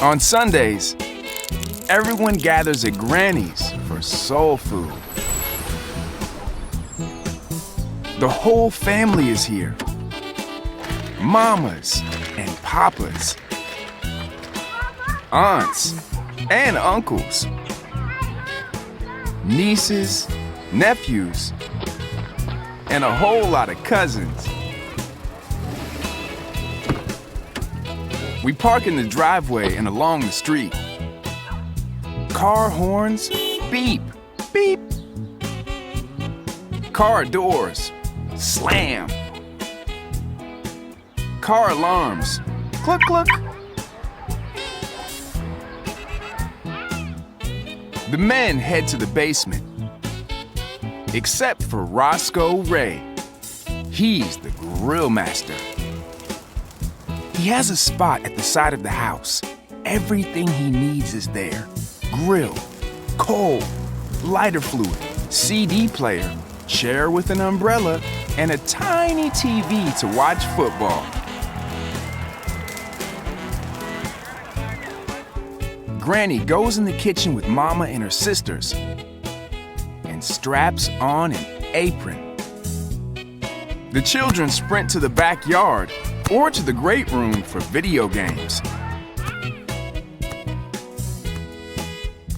On Sundays, everyone gathers at Granny's for soul food. The whole family is here. Mamas and papas, aunts and uncles, nieces, nephews, and a whole lot of cousins. We park in the driveway and along the street. Car horns beep, beep. Car doors slam. Car alarms cluck, cluck. The men head to the basement, except for Roscoe Ray. He's the grill master. He has a spot at the side of the house. Everything he needs is there. Grill, coal, lighter fluid, CD player, chair with an umbrella, and a tiny TV to watch football. Granny goes in the kitchen with Mama and her sisters and straps on an apron. The children sprint to the backyard or to the great room for video games.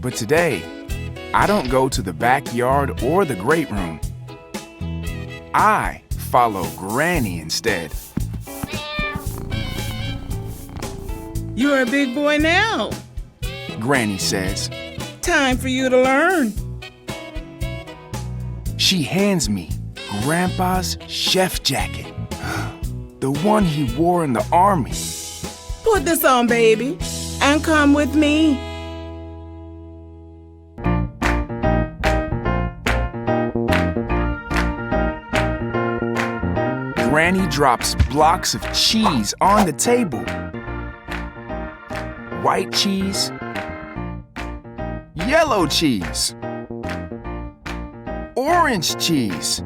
But today, I don't go to the backyard or the great room. I follow Granny instead. You're a big boy now. Granny says. Time for you to learn. She hands me Grandpa's chef jacket. The one he wore in the army. Put this on, baby, and come with me. Granny drops blocks of cheese on the table. White cheese, yellow cheese, orange cheese,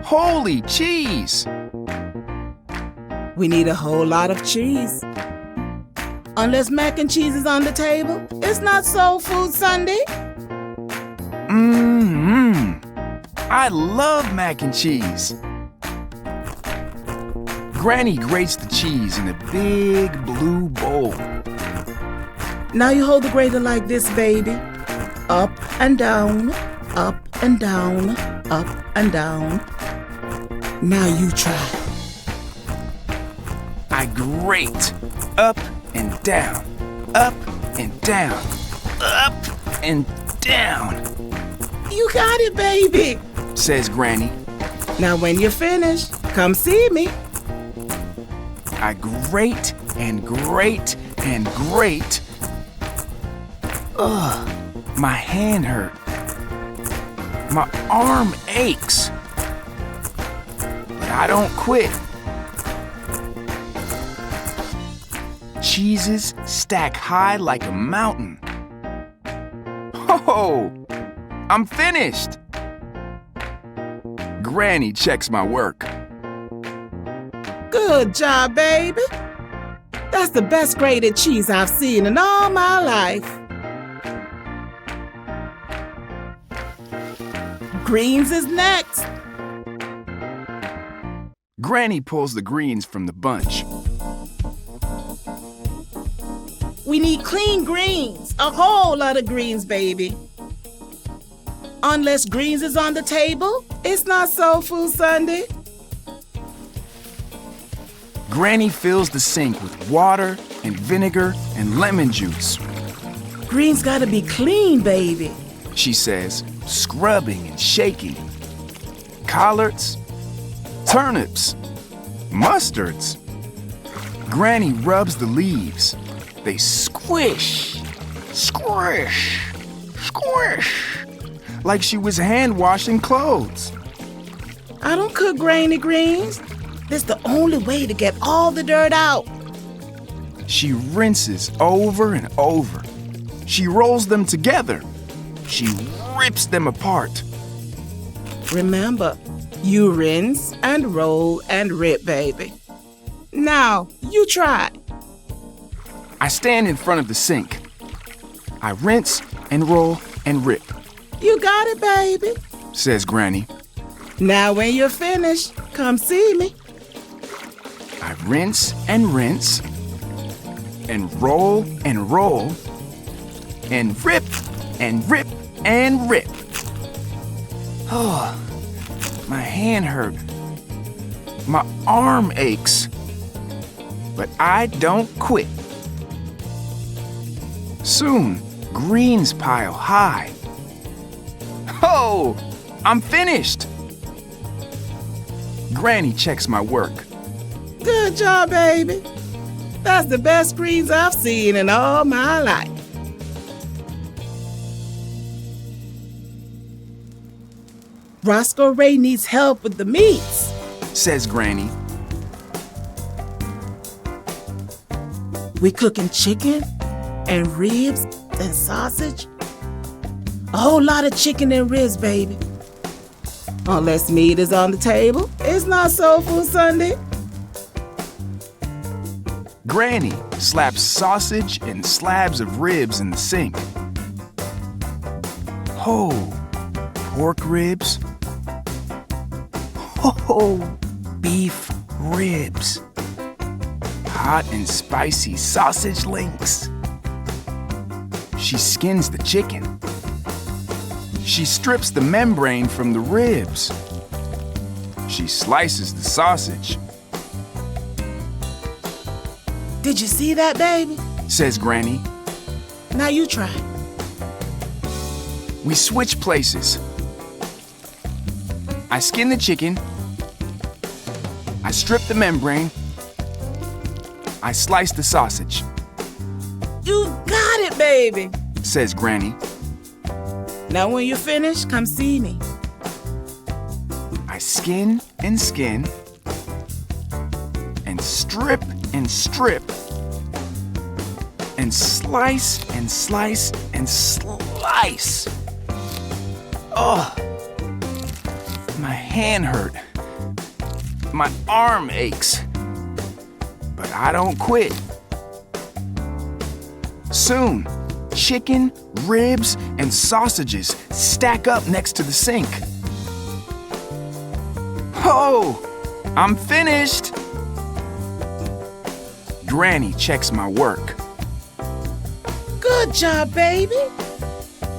holy cheese. We need a whole lot of cheese. Unless mac and cheese is on the table, it's not Soul Food Sunday. I love mac and cheese. Granny grates the cheese in a big blue bowl. Now you hold the grater like this, baby. Up and down, up and down, up and down. Now you try. I grate up and down, up and down, up and down. You got it, baby, says Granny. Now when you're finished, come see me. I grate and grate and grate. Ugh, my hand hurt. My arm aches. But I don't quit. Cheeses stack high like a mountain. Ho! I'm finished. Granny checks my work. Good job, baby. That's the best grated cheese I've seen in all my life. Greens is next. Granny pulls the greens from the bunch. We need clean greens, a whole lot of greens, baby. Unless greens is on the table, it's not Soul Food Sunday. Granny fills the sink with water and vinegar and lemon juice. Greens gotta be clean, baby, she says, scrubbing and shaking. Collards, turnips, mustards. Granny rubs the leaves. They squish, squish, squish, like she was hand washing clothes. I don't cook grainy greens. This the only way to get all the dirt out. She rinses over and over. She rolls them together. She rips them apart. Remember, you rinse and roll and rip, baby. Now, you try. I stand in front of the sink. I rinse and roll and rip, You got it, baby. says Granny. Now when you're finished, come see me. I rinse and roll and rip and rip and rip. Oh, my hand hurt. My arm aches. But I don't quit. Soon, greens pile high. Oh, I'm finished. Granny checks my work. Good job, baby. That's the best greens I've seen in all my life. Roscoe Ray needs help with the meats. Says Granny. We cooking chicken and ribs and sausage. A whole lot of chicken and ribs, baby. Unless meat is on the table, it's not Soul Food Sunday. Granny slaps sausage and slabs of ribs in the sink. Oh, pork ribs. Oh, beef ribs. Hot and spicy sausage links. She skins the chicken. She strips the membrane from the ribs. She slices the sausage. Did you see that, baby? Says Granny. Now you try. We switch places. I skin the chicken. I strip the membrane. I slice the sausage. You got it, baby. Says Granny. Now when you're finished, come see me. I skin and strip and strip and slice and slice and slice. Oh, my hand hurt. My arm aches. But I don't quit. Soon, chicken, ribs, and sausages stack up next to the sink. Oh, I'm finished. Granny checks my work. Good job, baby.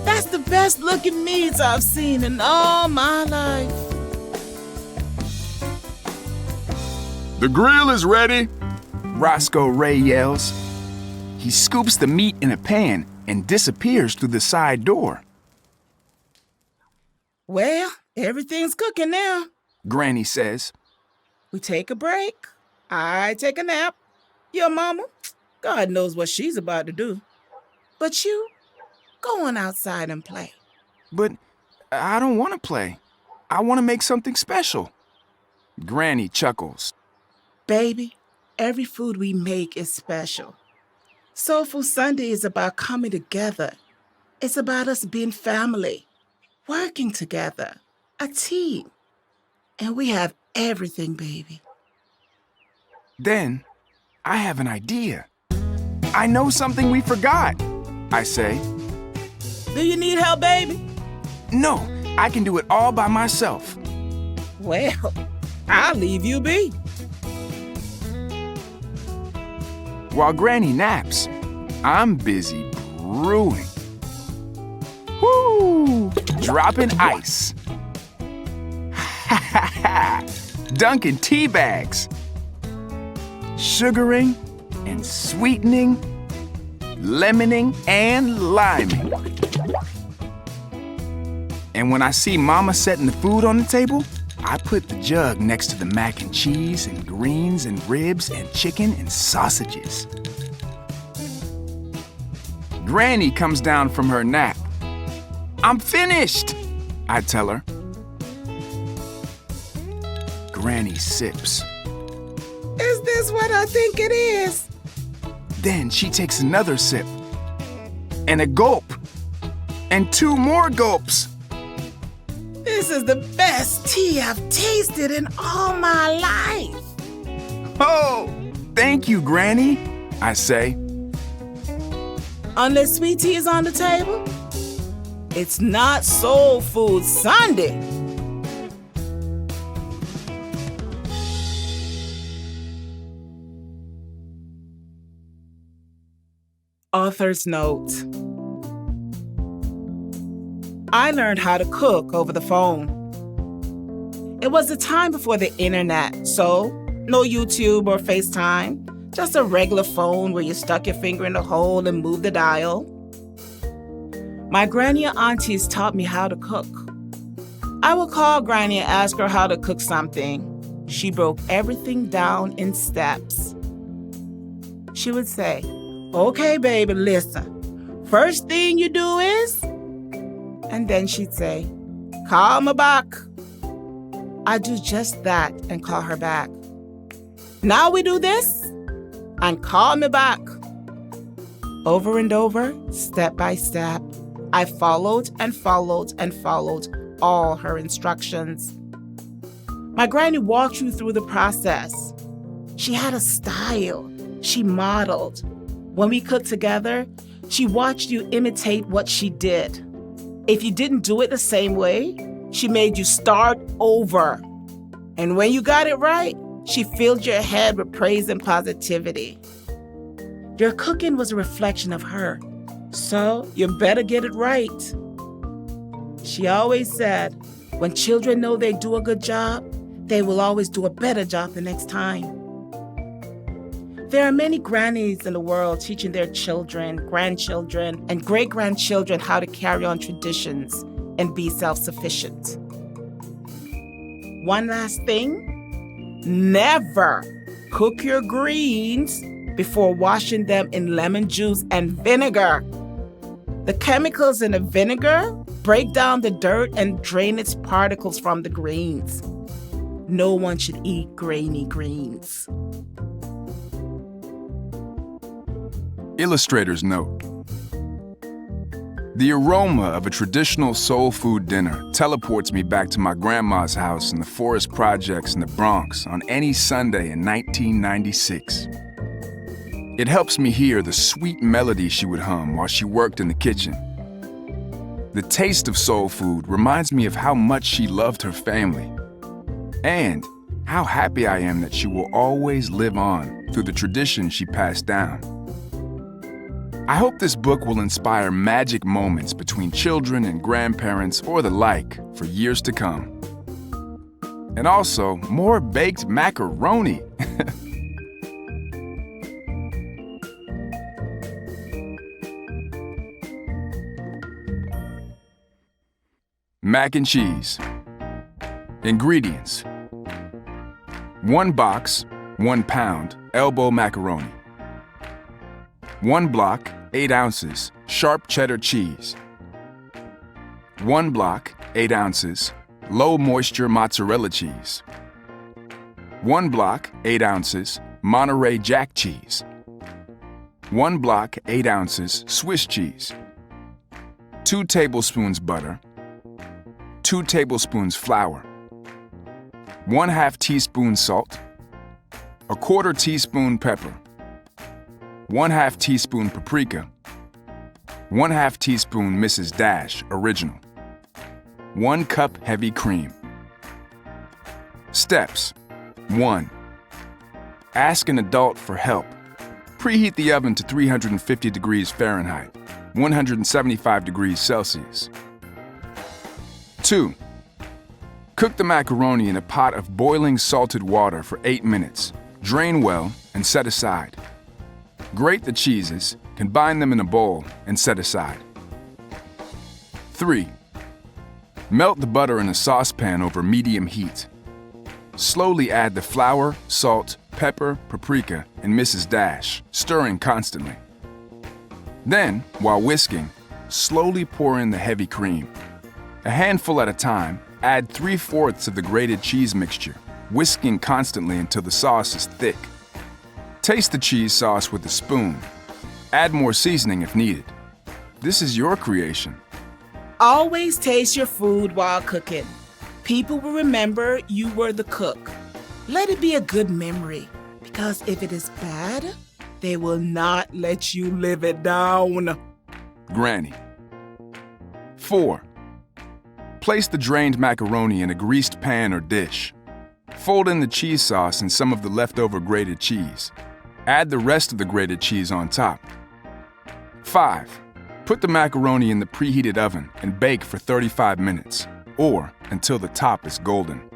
That's the best looking meats I've seen in all my life. The grill is ready, Roscoe Ray yells. He scoops the meat in a pan and disappears through the side door. Well, everything's cooking now. Granny says. We take a break. I take a nap. Your mama, God knows what she's about to do. But you, go on outside and play. But I don't want to play. I want to make something special. Granny chuckles. Baby, every food we make is special. Soul Food Sunday is about coming together. It's about us being family, working together, a team. And we have everything, baby. Then, I have an idea. I know something we forgot, I say. Do you need help, baby? No, I can do it all by myself. Well, I'll leave you be. While Granny naps, I'm busy brewing. Woo! Dropping ice. Ha ha ha! Dunking tea bags. Sugaring and sweetening, lemoning and liming. And when I see Mama setting the food on the table, I put the jug next to the mac and cheese and greens and ribs and chicken and sausages. Granny comes down from her nap. I'm finished, I tell her. Granny sips. Is this what I think it is? Then she takes another sip. And a gulp. And 2 more gulps. This is the best tea I've tasted in all my life. Oh, thank you, Granny, I say. Unless sweet tea is on the table, it's not Soul Food Sunday. Author's note. I learned how to cook over the phone. It was the time before the internet, so no YouTube or FaceTime, just a regular phone where you stuck your finger in the hole and moved the dial. My granny and aunties taught me how to cook. I would call granny and ask her how to cook something. She broke everything down in steps. She would say, "Okay, baby, listen. First thing you do is..." And then she'd say, "Call me back." I'd do just that and call her back. "Now we do this, and call me back." Over and over, step by step, I followed and followed and followed all her instructions. My granny walked you through the process. She had a style. She modeled. When we cooked together, she watched you imitate what she did. If you didn't do it the same way, she made you start over. And when you got it right, she filled your head with praise and positivity. Your cooking was a reflection of her, so you better get it right. She always said, when children know they do a good job, they will always do a better job the next time. There are many grannies in the world teaching their children, grandchildren, and great-grandchildren how to carry on traditions and be self-sufficient. One last thing, never cook your greens before washing them in lemon juice and vinegar. The chemicals in the vinegar break down the dirt and drain its particles from the greens. No one should eat grainy greens. Illustrator's note. The aroma of a traditional soul food dinner teleports me back to my grandma's house in the Forest Projects in the Bronx on any Sunday in 1996. It helps me hear the sweet melody she would hum while she worked in the kitchen. The taste of soul food reminds me of how much she loved her family, and how happy I am that she will always live on through the tradition she passed down. I hope this book will inspire magic moments between children and grandparents or the like for years to come. And also, more baked macaroni. Mac and cheese. Ingredients: 1 box, 1 pound, elbow macaroni. 1 block, 8 ounces, sharp cheddar cheese. 1 block, 8 ounces, low moisture mozzarella cheese. 1 block, 8 ounces, Monterey Jack cheese. 1 block, 8 ounces, Swiss cheese. 2 tablespoons butter. 2 tablespoons flour. 1/2 teaspoon salt. 1/4 teaspoon pepper. 1/2 teaspoon paprika. 1/2 teaspoon Mrs. Dash original. 1 cup heavy cream. Steps: 1. Ask an adult for help. Preheat the oven to 350 degrees Fahrenheit, 175 degrees Celsius. 2. Cook the macaroni in a pot of boiling salted water for 8 minutes. Drain well and set aside. Grate the cheeses, combine them in a bowl, and set aside. 3. Melt the butter in a saucepan over medium heat. Slowly add the flour, salt, pepper, paprika, and Mrs. Dash, stirring constantly. Then, while whisking, slowly pour in the heavy cream. A handful at a time, add 3/4 of the grated cheese mixture, whisking constantly until the sauce is thick. Taste the cheese sauce with a spoon. Add more seasoning if needed. This is your creation. Always taste your food while cooking. People will remember you were the cook. Let it be a good memory, because if it is bad, They will not let you live it down. Granny. 4. Place the drained macaroni in a greased pan or dish. Fold in the cheese sauce and some of the leftover grated cheese. Add the rest of the grated cheese on top. 5. Put the macaroni in the preheated oven and bake for 35 minutes, or until the top is golden.